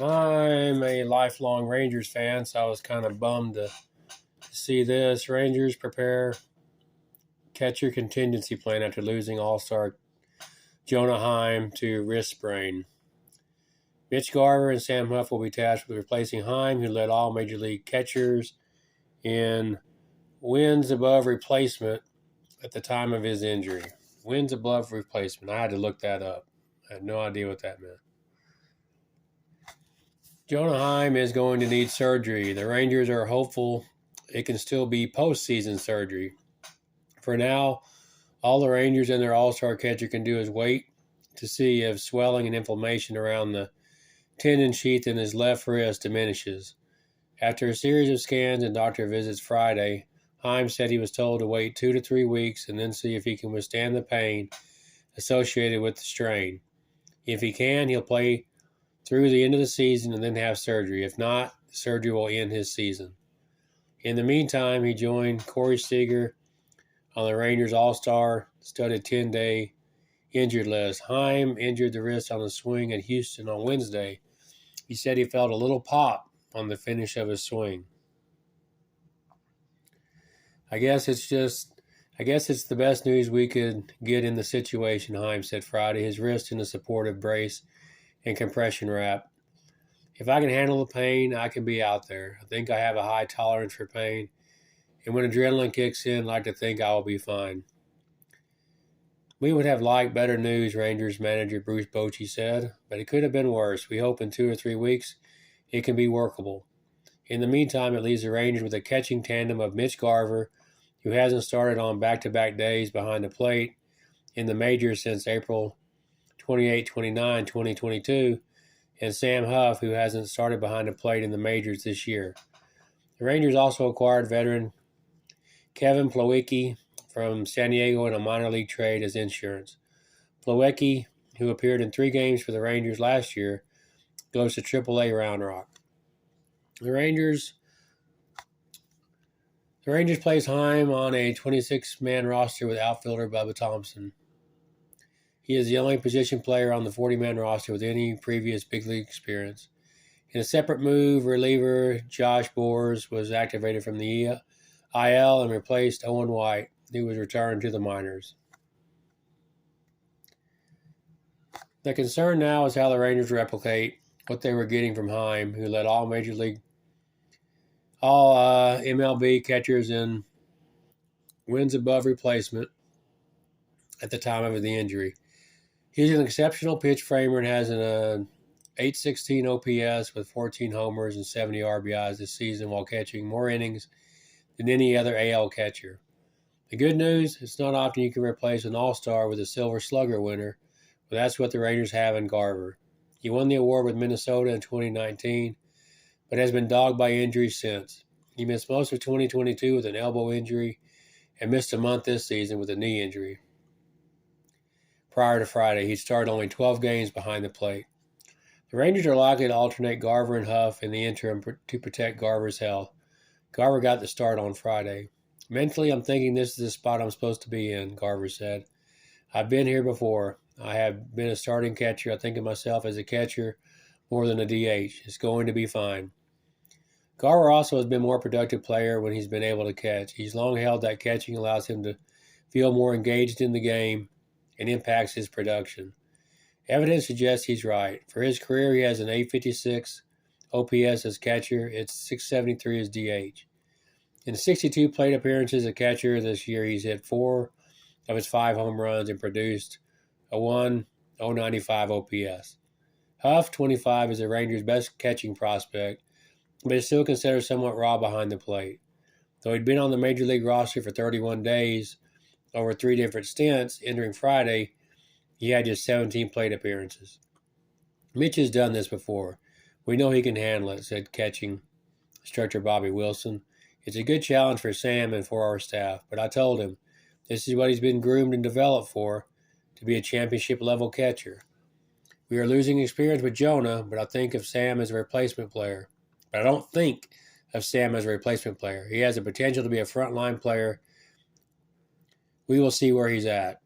I'm a lifelong Rangers fan, so I was kind of bummed to see this. Rangers prepare catcher contingency plan after losing All-Star Jonah Heim to wrist sprain. Mitch Garver and Sam Huff will be tasked with replacing Heim, who led all Major League catchers in wins above replacement at the time of his injury. Wins above replacement. I had to look that up. I had no idea what that meant. Jonah Heim is going to need surgery. The Rangers are hopeful it can still be postseason surgery. For now, all the Rangers and their all-star catcher can do is wait to see if swelling and inflammation around the tendon sheath in his left wrist diminishes. After a series of scans and doctor visits Friday, Heim said he was told to wait 2 to 3 weeks and then see if he can withstand the pain associated with the strain. If he can, he'll play through the end of the season and then have surgery. If not, surgery will end his season. In the meantime, he joined Corey Seager on the Rangers All-Star studded 10-day injured list. Heim injured the wrist on a swing at Houston on Wednesday. He said he felt a little pop on the finish of his swing. I guess it's the best news we could get in the situation, Heim said Friday, his wrist in a supportive brace and compression wrap. If I can handle the pain, I can be out there. I think I have a high tolerance for pain, and when adrenaline kicks in, I like to think I will be fine. We would have liked better news, Rangers manager Bruce Bochy said, but it could have been worse. We hope in 2 or 3 weeks it can be workable. In the meantime, it leaves the Rangers with a catching tandem of Mitch Garver, who hasn't started on back-to-back days behind the plate in the majors since April 28-29, 2022, and Sam Huff, who hasn't started behind the plate in the majors this year. The Rangers also acquired veteran Kevin Plawecki from San Diego in a minor league trade as insurance. Plawecki, who appeared in 3 games for the Rangers last year, goes to AAA Round Rock. The Rangers place Heim on a 26-man roster with outfielder Bubba Thompson. He is the only position player on the 40-man roster with any previous big league experience. In a separate move, reliever Josh Boers was activated from the IL and replaced Owen White, who was returned to the minors. The concern now is how the Rangers replicate what they were getting from Heim, who led all MLB catchers in wins above replacement at the time of the injury. He's an exceptional pitch framer and has an 816 OPS with 14 homers and 70 RBIs this season while catching more innings than any other AL catcher. The good news, it's not often you can replace an all-star with a Silver Slugger winner, but that's what the Rangers have in Garver. He won the award with Minnesota in 2019, but has been dogged by injuries since. He missed most of 2022 with an elbow injury and missed a month this season with a knee injury. Prior to Friday, he started only 12 games behind the plate. The Rangers are likely to alternate Garver and Huff in the interim to protect Garver's health. Garver got the start on Friday. Mentally, I'm thinking this is the spot I'm supposed to be in, Garver said. I've been here before. I have been a starting catcher. I think of myself as a catcher more than a DH. It's going to be fine. Garver also has been a more productive player when he's been able to catch. He's long held that catching allows him to feel more engaged in the game and impacts his production. Evidence suggests he's right. For his career, he has an 856 OPS as catcher. It's 673 as DH. In 62 plate appearances as catcher this year, he's hit 4 of his 5 home runs and produced a 1.095 OPS. Huff, 25, is the Rangers' best catching prospect, but is still considered somewhat raw behind the plate. Though he'd been on the Major League roster for 31 days over 3 different stints, entering Friday, he had just 17 plate appearances. Mitch has done this before. We know he can handle it, said catching instructor Bobby Wilson. It's a good challenge for Sam and for our staff, but I told him this is what he's been groomed and developed for, to be a championship-level catcher. We are losing experience with Jonah, but I think of Sam as a replacement player. But I don't think of Sam as a replacement player. He has the potential to be a frontline player. We will see where he's at.